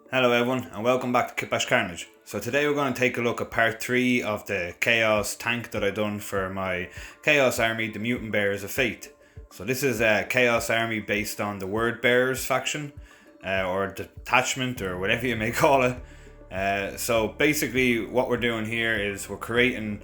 Hello everyone and welcome back to KitbashCarnage. So today we're going to take a look at part 3 of the Chaos tank that I done for my Chaos army, the Mutant Bearers of Faith. So this is a Chaos army based on the Word Bearers faction, or detachment, or whatever you may call it. So basically what we're doing here is we're creating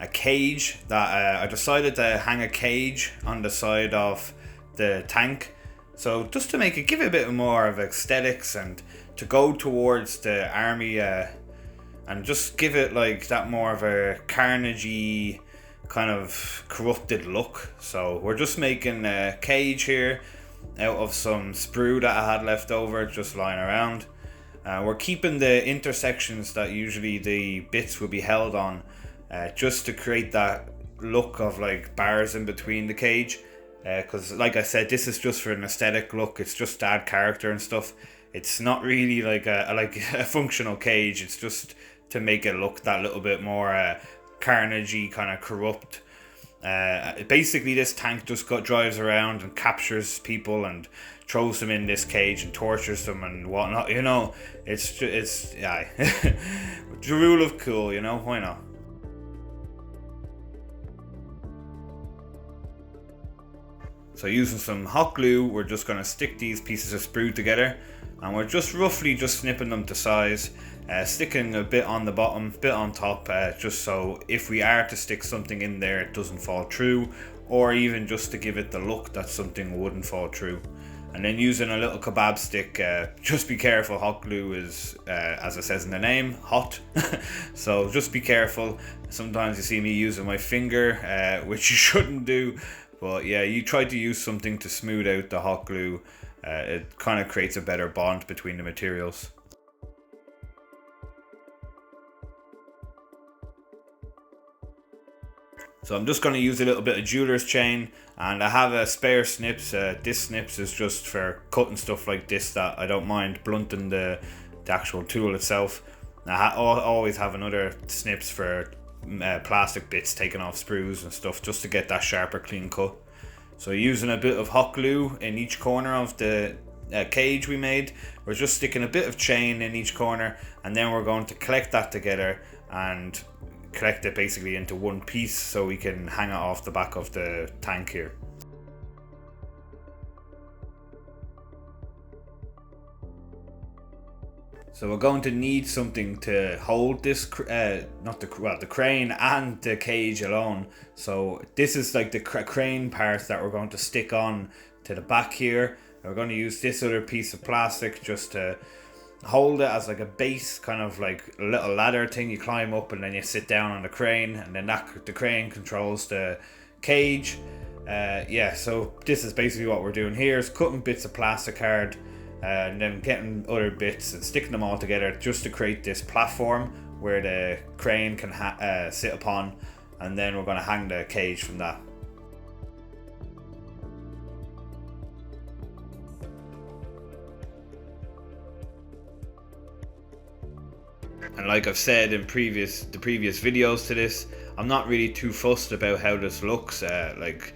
a cage that I decided to hang a cage on the side of the tank. So just to make it, give it a bit more of aesthetics and to go towards the army, and just give it like that more of a Carnage-y kind of corrupted look. So we're just making a cage here out of some sprue that I had left over just lying around. We're keeping the intersections that usually the bits will be held on, just to create that look of like bars in between the cage. Because like I said, this is just for an aesthetic look. It's just to add character and stuff. It's not really like a functional cage. It's just to make it look that little bit more Carnage-y, kind of corrupt. Basically, this tank just drives around and captures people and throws them in this cage and tortures them and whatnot. You know, it's yeah, the rule of cool. You know, why not? So using some hot glue, we're just going to stick these pieces of sprue together, and we're just roughly just snipping them to size, sticking a bit on the bottom, bit on top, just so if we are to stick something in there it doesn't fall through, or even just to give it the look that something wouldn't fall through. And then using a little kebab stick, just be careful, hot glue is, as it says in the name, hot. So just be careful. Sometimes you see me using my finger, which you shouldn't do. But yeah, you try to use something to smooth out the hot glue. It kind of creates a better bond between the materials. So I'm just going to use a little bit of jeweler's chain, and I have a spare snips. This snips is just for cutting stuff like this that I don't mind blunting the actual tool itself. I always have another snips for plastic bits taking off sprues and stuff, just to get that sharper clean cut. So using a bit of hot glue in each corner of the cage we made, we're just sticking a bit of chain in each corner, and then we're going to collect that together and collect it basically into one piece so we can hang it off the back of the tank here. So we're going to need something to hold this, the crane and the cage alone. So this is like the crane part that we're going to stick on to the back here. We're going to use this other piece of plastic just to hold it as like a base, kind of like a little ladder thing. You climb up and then you sit down on the crane, and then the crane controls the cage. Yeah, so this is basically what we're doing here, is cutting bits of plastic card, and then getting other bits and sticking them all together just to create this platform where the crane can sit upon, and then we're going to hang the cage from that. And like I've said in the previous videos to this, I'm not really too fussed about how this looks, like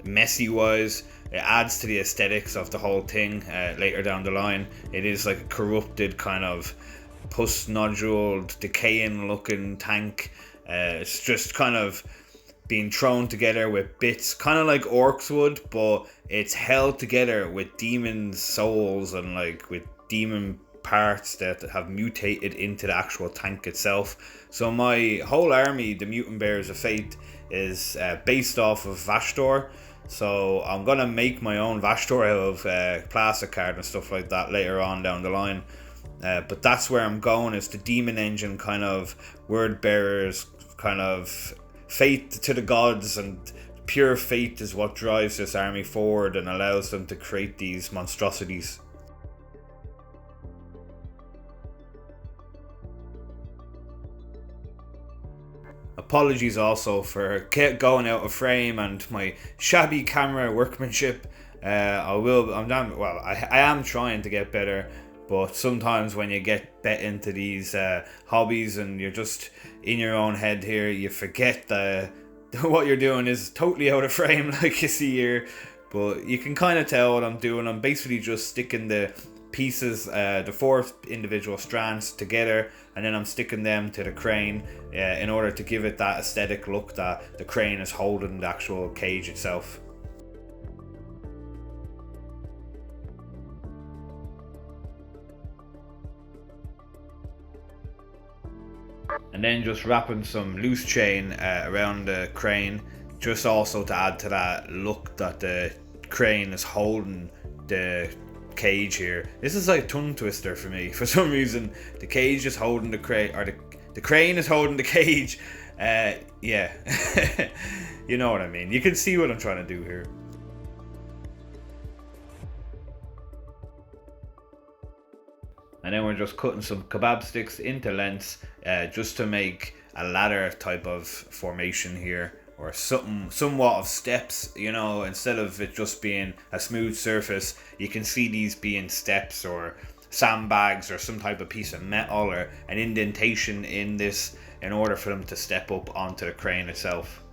messy wise. It adds to the aesthetics of the whole thing later down the line. It is like a corrupted, kind of post-noduled, decaying looking tank. It's just kind of being thrown together with bits, kind of like orcs would, but it's held together with demon souls and like with demon parts that have mutated into the actual tank itself. So my whole army, the Mutant Bearers of Faith, is based off of Vashtor. So I'm gonna make my own Vashtor out of plastic card and stuff like that later on down the line. But that's where I'm going, is the demon engine, kind of word bearers, kind of faith to the gods, and pure faith is what drives this army forward and allows them to create these monstrosities. Apologies also for going out of frame and my shabby camera workmanship. I am trying to get better, but sometimes when you get bet into these hobbies and you're just in your own head here, you forget that what you're doing is totally out of frame, like you see here. But you can kind of tell what I'm doing. I'm basically just sticking the pieces, the 4 individual strands together, and then I'm sticking them to the crane in order to give it that aesthetic look that the crane is holding the actual cage itself. And then just wrapping some loose chain around the crane, just also to add to that look that the crane is holding the cage here. This is like a tongue twister for me. For some reason, the cage is holding the crane, or the crane is holding the cage. Yeah, you know what I mean. You can see what I'm trying to do here. And then we're just cutting some kebab sticks into lengths just to make a ladder type of formation here, or somewhat of steps, you know, instead of it just being a smooth surface. You can see these being steps or sandbags or some type of piece of metal or an indentation in this in order for them to step up onto the crane itself.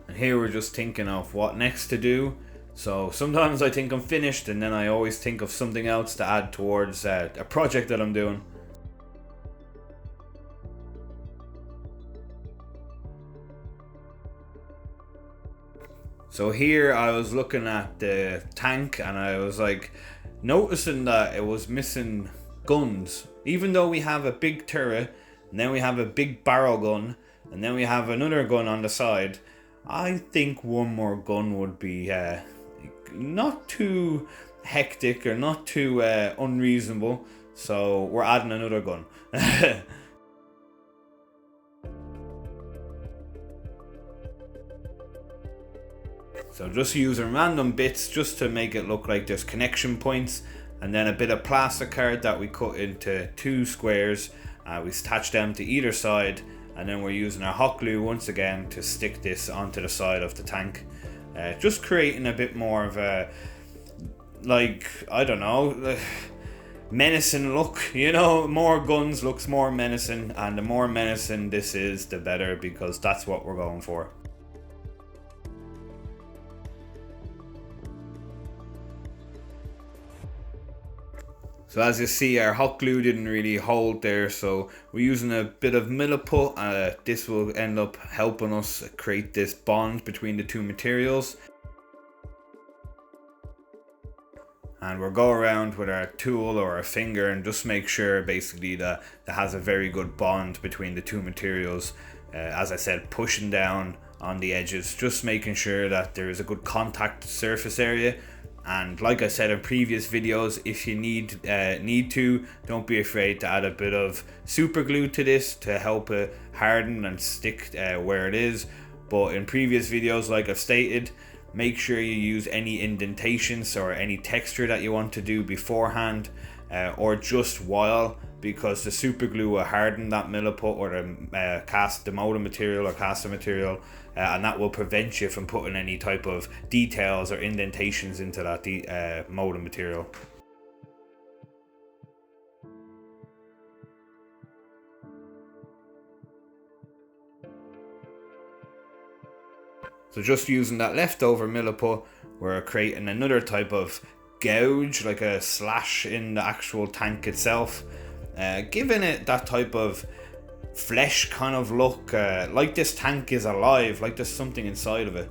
And here we're just thinking of what next to do. So sometimes I think I'm finished, and then I always think of something else to add towards a project that I'm doing. So here I was looking at the tank, and I was like noticing that it was missing guns. Even though we have a big turret, and then we have a big barrel gun, and then we have another gun on the side, I think one more gun would be not too hectic or not too unreasonable. So we're adding another gun. So just using random bits just to make it look like there's connection points, and then a bit of plastic card that we cut into 2 squares. We attach them to either side, and then we're using our hot glue once again to stick this onto the side of the tank. Just creating a bit more of a, like, I don't know, menacing look, you know. More guns looks more menacing, and the more menacing this is, the better, because that's what we're going for. So as you see, our hot glue didn't really hold there, so we're using a bit of milliput. This will end up helping us create this bond between the 2 materials. And we'll go around with our tool or our finger and just make sure basically that it has a very good bond between the 2 materials. As I said, pushing down on the edges, just making sure that there is a good contact surface area. And like I said in previous videos, if you need to, don't be afraid to add a bit of super glue to this to help it harden and stick where it is. But in previous videos, like I've stated, make sure you use any indentations or any texture that you want to do beforehand or just while, because the super glue will harden that milliput or the molding material or caster material, and that will prevent you from putting any type of details or indentations into that molding material. So just using that leftover milliput, we're creating another type of gouge, like a slash in the actual tank itself, giving it that type of flesh kind of look, like this tank is alive, like there's something inside of it.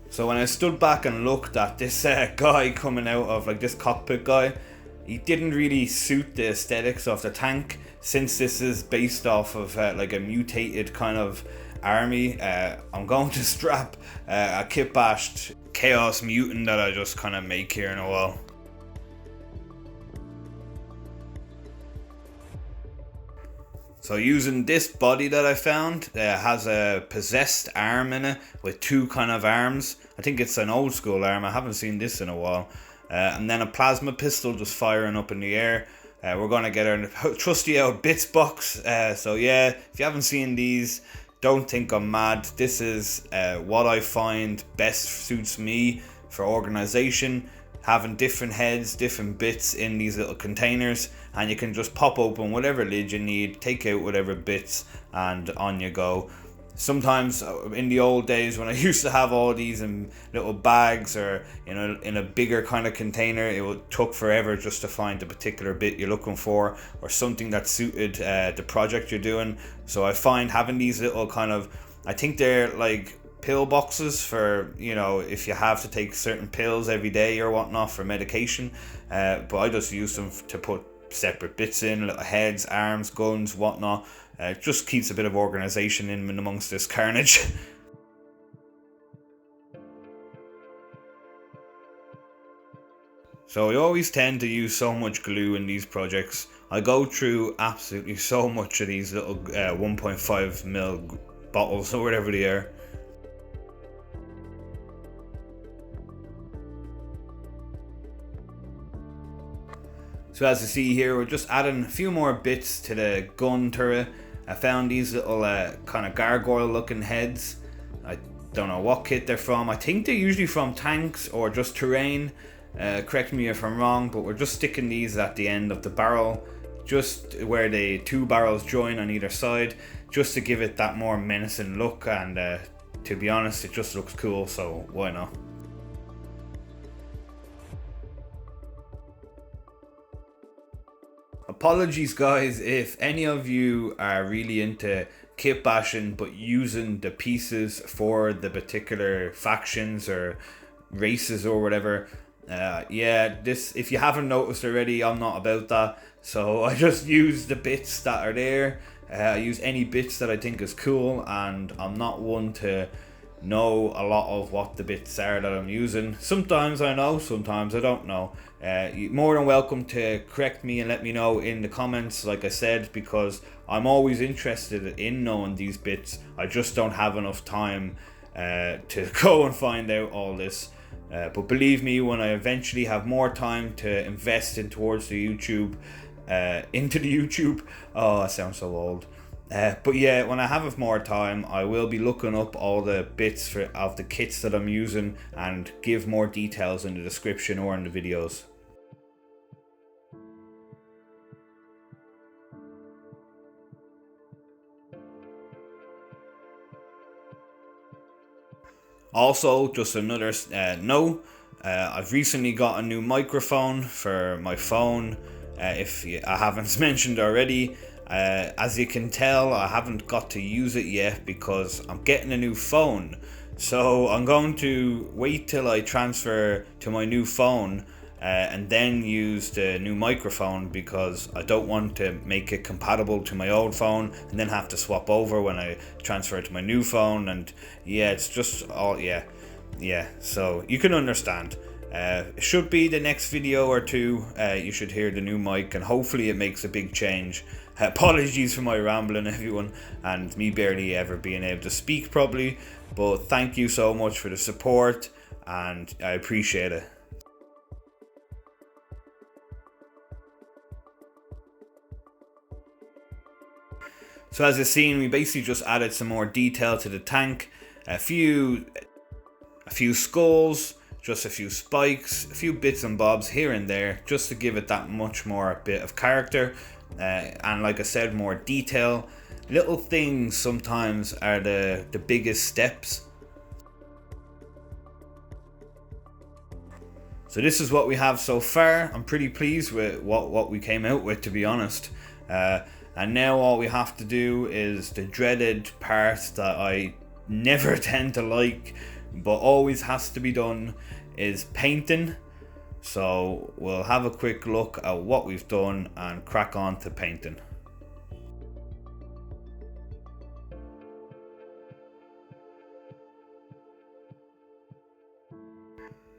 So when I stood back and looked at this guy coming out of, like, this cockpit guy, he didn't really suit the aesthetics of the tank, since this is based off of like a mutated kind of army. I'm going to strap a kitbashed chaos mutant that I just kind of make here in a while. So using this body that I found, has a possessed arm in it with 2 kind of arms. I think it's an old school arm, I haven't seen this in a while. And then a plasma pistol just firing up in the air. We're going to get our trusty old bits box. So yeah, if you haven't seen these, don't think I'm mad. This is what I find best suits me for organization. having different heads, different bits in these little containers, and you can just pop open whatever lid you need, take out whatever bits, and on you go. Sometimes in the old days when I used to have all these in little bags or in a bigger kind of container, it would took forever just to find the particular bit you're looking for or something that suited the project you're doing. So I find having these little kind of, I think they're like pill boxes for, if you have to take certain pills every day or whatnot for medication, but I just use them to put separate bits in, little heads, arms, guns, whatnot. It just keeps a bit of organization in amongst this carnage. So I always tend to use so much glue in these projects. I go through absolutely so much of these little 1.5 ml bottles or whatever they are. So as you see here, we're just adding a few more bits to the gun turret. I found these little kind of gargoyle looking heads. I don't know what kit they're from. I think they're usually from tanks or just terrain. Correct me if I'm wrong, but we're just sticking these at the end of the barrel, just where the two barrels join on either side, just to give it that more menacing look, and to be honest, it just looks cool, so why not? Apologies guys if any of you are really into kit bashing but using the pieces for the particular factions or races or whatever. This, if you haven't noticed already, I'm not about that, so I just use the bits that are there. I use any bits that I think is cool, and I'm not one to know a lot of what the bits are that I'm using. Sometimes I know, sometimes I don't know. You're more than welcome to correct me and let me know in the comments, like I said, because I'm always interested in knowing these bits. I just don't have enough time to go and find out all this. But believe me, when I eventually have more time to invest in towards the YouTube, oh, I sound so old. But yeah, when I have more time, I will be looking up all the bits of the kits that I'm using and give more details in the description or in the videos. Also, just another note, I've recently got a new microphone for my phone. If I haven't mentioned already, as you can tell, I haven't got to use it yet because I'm getting a new phone. So I'm going to wait till I transfer to my new phone and then use the new microphone, because I don't want to make it compatible to my old phone and then have to swap over when I transfer to my new phone. And yeah, it's just all, yeah, so you can understand. It should be the next video or two, you should hear the new mic, and hopefully it makes a big change. Apologies for my rambling, everyone, and me barely ever being able to speak properly, but thank you so much for the support, and I appreciate it. So as you've seen, we basically just added some more detail to the tank, a few skulls, just a few spikes, a few bits and bobs here and there, just to give it that much more bit of character, and like I said, more detail. Little things sometimes are the biggest steps. So this is what we have so far. I'm pretty pleased with what we came out with, to be honest. And now all we have to do is the dreaded part that I never tend to like, but always has to be done, is painting. So we'll have a quick look at what we've done and crack on to painting.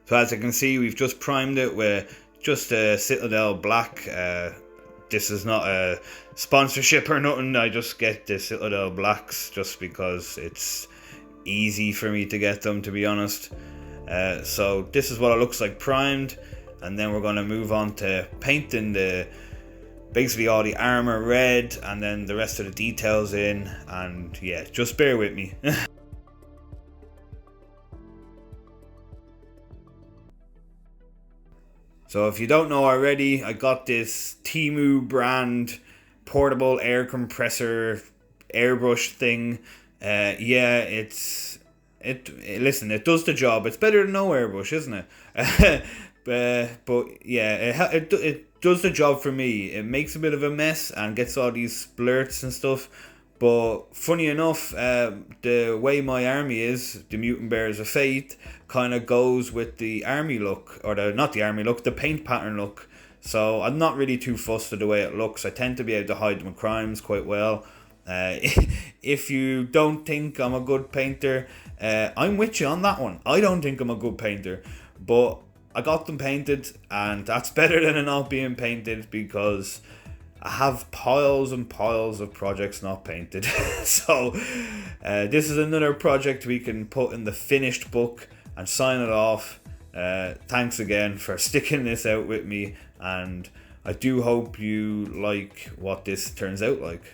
So as you can see, we've just primed it with just a Citadel black. This is not a sponsorship or nothing, I just get the Citadel blacks just because it's easy for me to get them, to be honest. So this is what it looks like primed, and then we're going to move on to painting basically all the armor red and then the rest of the details in, and yeah, just bear with me. So if you don't know already, I got this Temu brand portable air compressor airbrush thing. Listen, it does the job. It's better than no airbrush, isn't it? But yeah, it does the job for me. It makes a bit of a mess and gets all these splurts and stuff. But funny enough, the way my army is, the Mutant Bearers of Faith, kind of goes with the army look, or not the army look, the paint pattern look. So I'm not really too fussed with the way it looks. I tend to be able to hide my crimes quite well. If you don't think I'm a good painter, I'm with you on that one. I don't think I'm a good painter, but I got them painted, and that's better than it not being painted, because I have piles and piles of projects not painted. So this is another project we can put in the finished book and sign it off. Thanks again for sticking this out with me, and I do hope you like what this turns out like.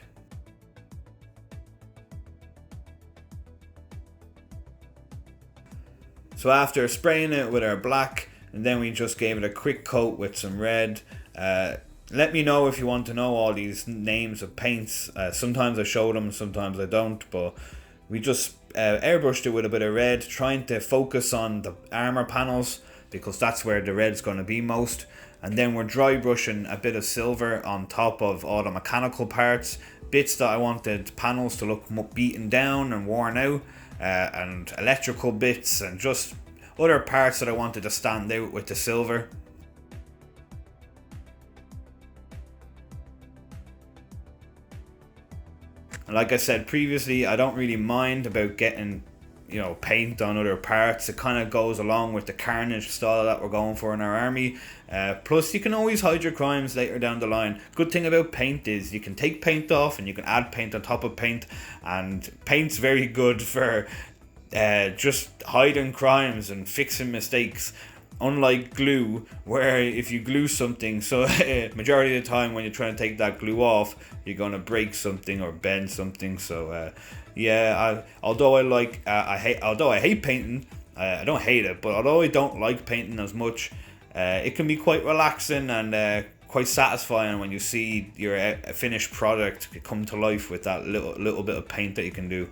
So after spraying it with our black, and then we just gave it a quick coat with some red. Let me know if you want to know all these names of paints. Sometimes I show them, sometimes I don't, but we just airbrushed it with a bit of red, trying to focus on the armor panels, because that's where the red's going to be most. And then we're dry brushing a bit of silver on top of all the mechanical parts, bits that I wanted panels to look beaten down and worn out, and electrical bits, and just other parts that I wanted to stand out with the silver. And like I said previously, I don't really mind about getting, paint on other parts. It kind of goes along with the Carnage style that we're going for in our army. Plus, you can always hide your crimes later down the line. Good thing about paint is you can take paint off and you can add paint on top of paint. And paint's very good for just hiding crimes and fixing mistakes. Unlike glue, where if you glue something, so majority of the time when you're trying to take that glue off, you're going to break something or bend something. So although I hate painting, I don't hate it, but although I don't like painting as much, it can be quite relaxing and quite satisfying when you see your finished product come to life with that little bit of paint that you can do.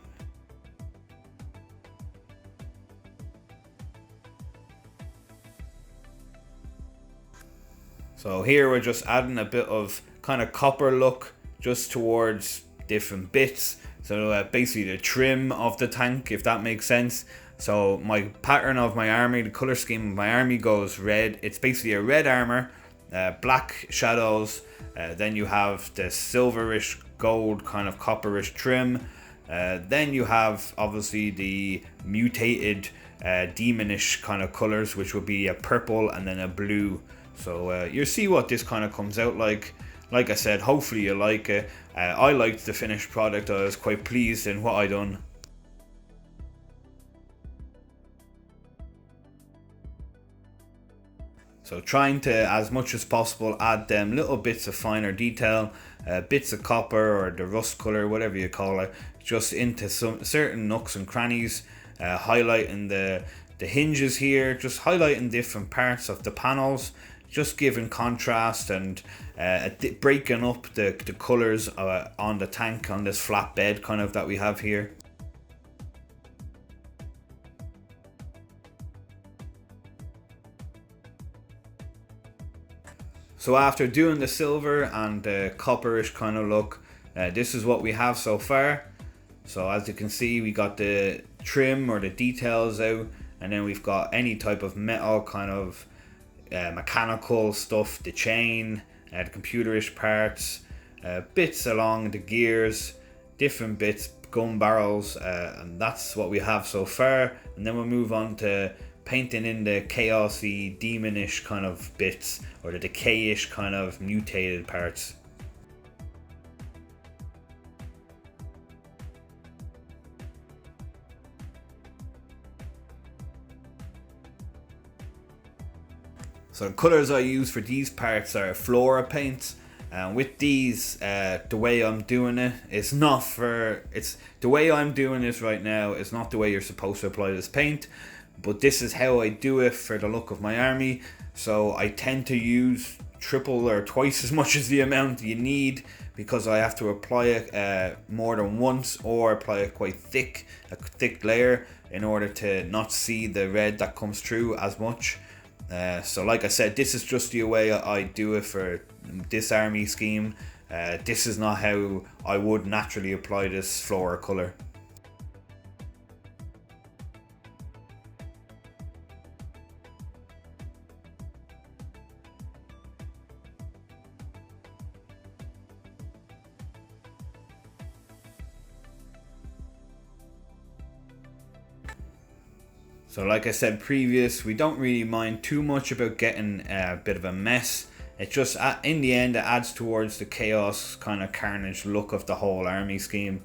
So here we're just adding a bit of kind of copper look just towards different bits. So basically the trim of the tank, if that makes sense. So my pattern of my army, the color scheme of my army goes red. It's basically a red armor, black shadows. Then you have the silverish gold kind of copperish trim. Then you have obviously the mutated demonish kind of colors, which would be a purple and then a blue. So you'll see what this kind of comes out like. Like I said, hopefully you like it. I liked the finished product. I was quite pleased in what I done. So trying to, as much as possible, add them little bits of finer detail, bits of copper or the rust color, whatever you call it, just into some certain nooks and crannies, highlighting the hinges here, just highlighting different parts of the panels, just giving contrast and breaking up the colors on the tank, on this flat bed kind of that we have here. So after doing the silver and the copperish kind of look, this is what we have so far. So as you can see, we got the trim or the details out, and then we've got any type of metal kind of mechanical stuff, the chain, the computerish parts, bits along the gears, different bits, gun barrels, and that's what we have so far. And then we'll move on to painting in the chaosy, demonish kind of bits, or the decayish kind of mutated parts. So the colours I use for these parts are Flora paints. And with these, the way I'm doing it, the way I'm doing this right now is not the way you're supposed to apply this paint. but this is how I do it for the look of my army. So I tend to use triple or twice as much as the amount you need, because I have to apply it more than once, or apply it quite thick, a thick layer, in order to not see the red that comes through as much. So like I said, this is just the way I do it for this army scheme. This is not how I would naturally apply this floor colour. So like I said previous, we don't really mind too much about getting a bit of a mess. It just, in the end, it adds towards the chaos kind of Carnage look of the whole army scheme.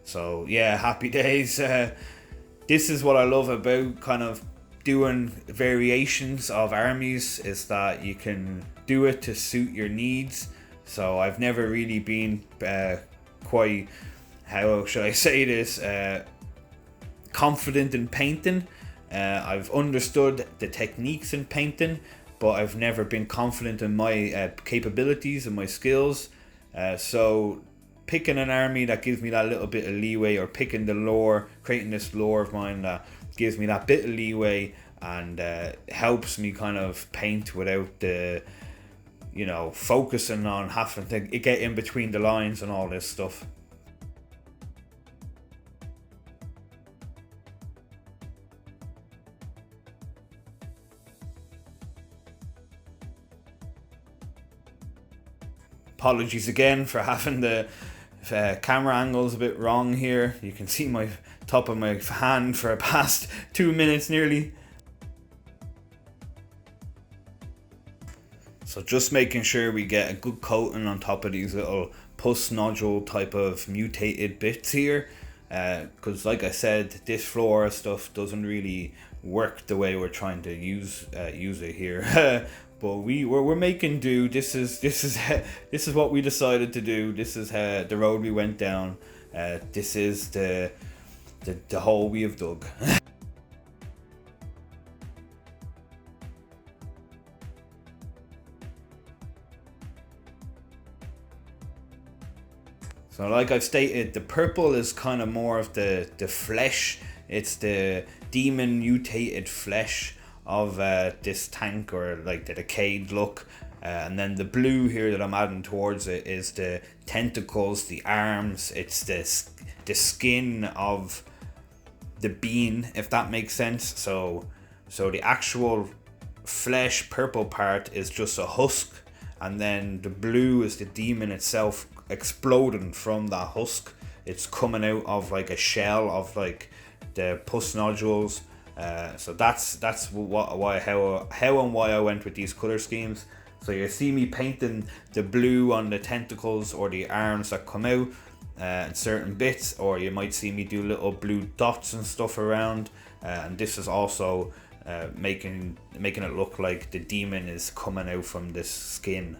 So yeah, happy days. This is what I love about kind of doing variations of armies, is that you can do it to suit your needs. So I've never really been quite, how should I say this, confident in painting. I've understood the techniques in painting, but I've never been confident in my capabilities and my skills. So picking an army that gives me that little bit of leeway, or picking the lore, creating this lore of mine that gives me that bit of leeway and helps me kind of paint without the, you know, focusing on having to get in between the lines and all this stuff. Apologies again for having the camera angles a bit wrong here. You can see my top of my hand for the past 2 minutes nearly. So just making sure we get a good coating on top of these little pus nodule type of mutated bits here, because like I said, this flora stuff doesn't really work the way we're trying to use it here. But we're making do. This is what we decided to do. This is the road we went down. This is the hole we have dug. So like I've stated, the purple is kind of more of the flesh. It's the demon mutated flesh of this tank, or like the decayed look, and then the blue here that I'm adding towards it is the tentacles, the arms. It's the skin of the bean, if that makes sense. So the actual flesh purple part is just a husk, and then the blue is the demon itself exploding from that husk. It's coming out of like a shell of like the pus nodules. So that's how and why I went with these color schemes. So you see me painting the blue on the tentacles or the arms that come out in certain bits, or you might see me do little blue dots and stuff around. And this is also making it look like the demon is coming out from this skin.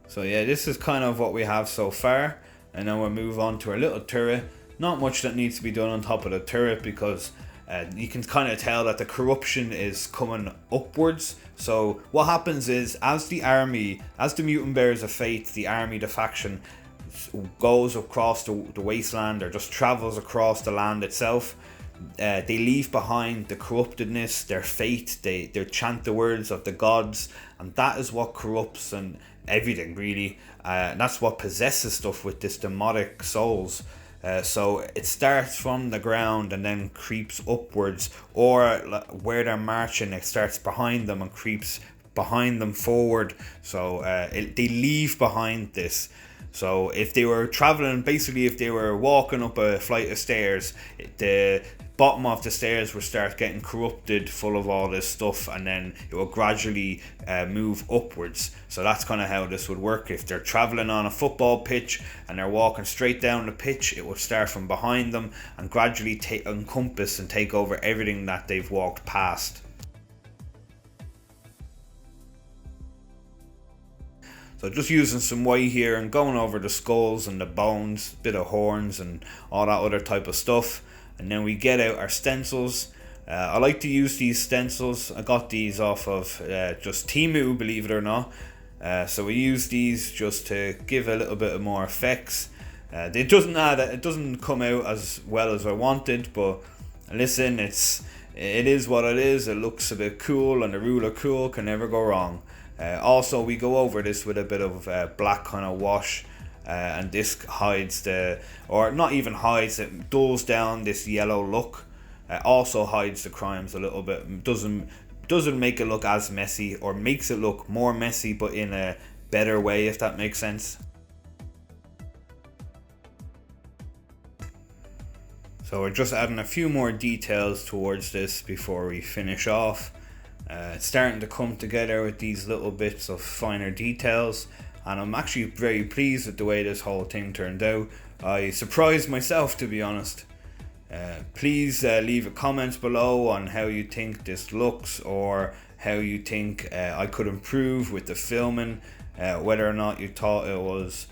So yeah, this is kind of what we have so far, and then we'll move on to our little turret. Not much that needs to be done on top of the turret, because you can kind of tell that the corruption is coming upwards. So what happens is, as the Mutant Bearers of Faith, the army, the faction, goes across the wasteland, or just travels across the land itself, they leave behind the corruptedness, their fate. They chant the words of the gods, and that is what corrupts and everything really. That's what possesses stuff with this demonic souls. So it starts from the ground and then creeps upwards, or where they're marching, it starts behind them and creeps behind them forward. So they leave behind this. So if they were traveling, basically if they were walking up a flight of stairs, the bottom of the stairs will start getting corrupted, full of all this stuff, and then it will gradually move upwards. So that's kind of how this would work. If they're traveling on a football pitch and they're walking straight down the pitch, it will start from behind them and gradually encompass and take over everything that they've walked past. So just using some white here and going over the skulls and the bones, bit of horns and all that other type of stuff. And then we get out our stencils. I like to use these stencils. I got these off of just Temu, believe it or not. So we use these just to give a little bit of more effects. It doesn't come out as well as I wanted, but listen, it is what it is. It looks a bit cool, and the ruler cool can never go wrong. Also, we go over this with a bit of black kind of wash, and this hides or not even hides, it dulls down this yellow look. Also hides the crimes a little bit. Doesn't make it look as messy, or makes it look more messy, but in a better way, if that makes sense. So we're just adding a few more details towards this before we finish off. It's starting to come together with these little bits of finer details, and I'm actually very pleased with the way this whole thing turned out. I surprised myself, to be honest. Please leave a comment below on how you think this looks, or how you think I could improve with the filming, whether or not you thought it was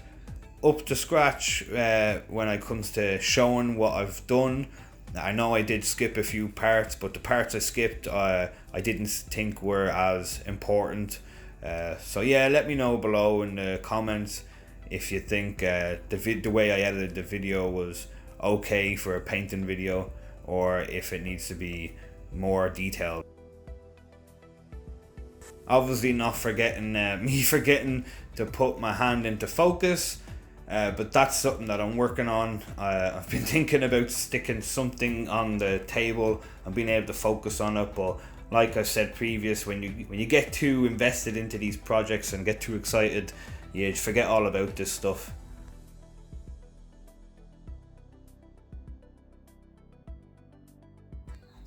up to scratch when it comes to showing what I've done. I know I did skip a few parts, but the parts I skipped I didn't think were as important. So yeah, let me know below in the comments if you think the way I edited the video was okay for a painting video, or if it needs to be more detailed. Obviously not forgetting me forgetting to put my hand into focus, but that's something that I'm working on. I've been thinking about sticking something on the table and being able to focus on it, but like I said previous, when you get too invested into these projects and get too excited, you forget all about this stuff.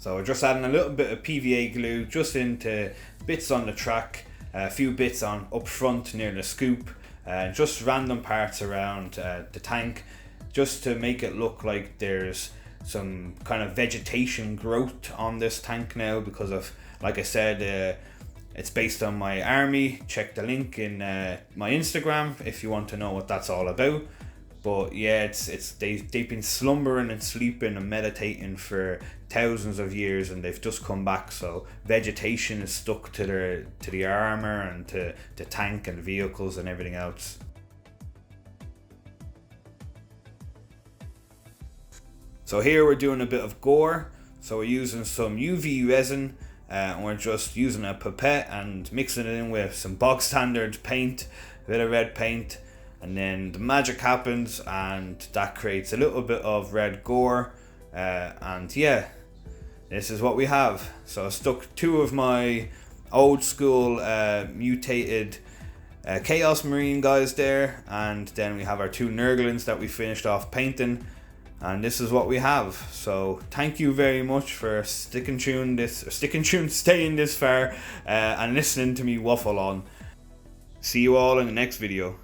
So we're just adding a little bit of PVA glue just into bits on the track, a few bits on up front near the scoop, just random parts around the tank, just to make it look like there's some kind of vegetation growth on this tank now, because of, like I said, it's based on my army. Check the link in my Instagram if you want to know what that's all about. But yeah, they've been slumbering and sleeping and meditating for thousands of years, and they've just come back. So vegetation is stuck to the armor and to the tank and vehicles and everything else. So here we're doing a bit of gore. So we're using some UV resin, and we're just using a pipette and mixing it in with some bog standard paint, a bit of red paint. And then the magic happens, and that creates a little bit of red gore, and yeah, this is what we have. So I stuck two of my old school mutated Chaos Marine guys there, and then we have our two Nurglings that we finished off painting, and this is what we have. So thank you very much for staying this far and listening to me waffle on. See you all in the next video.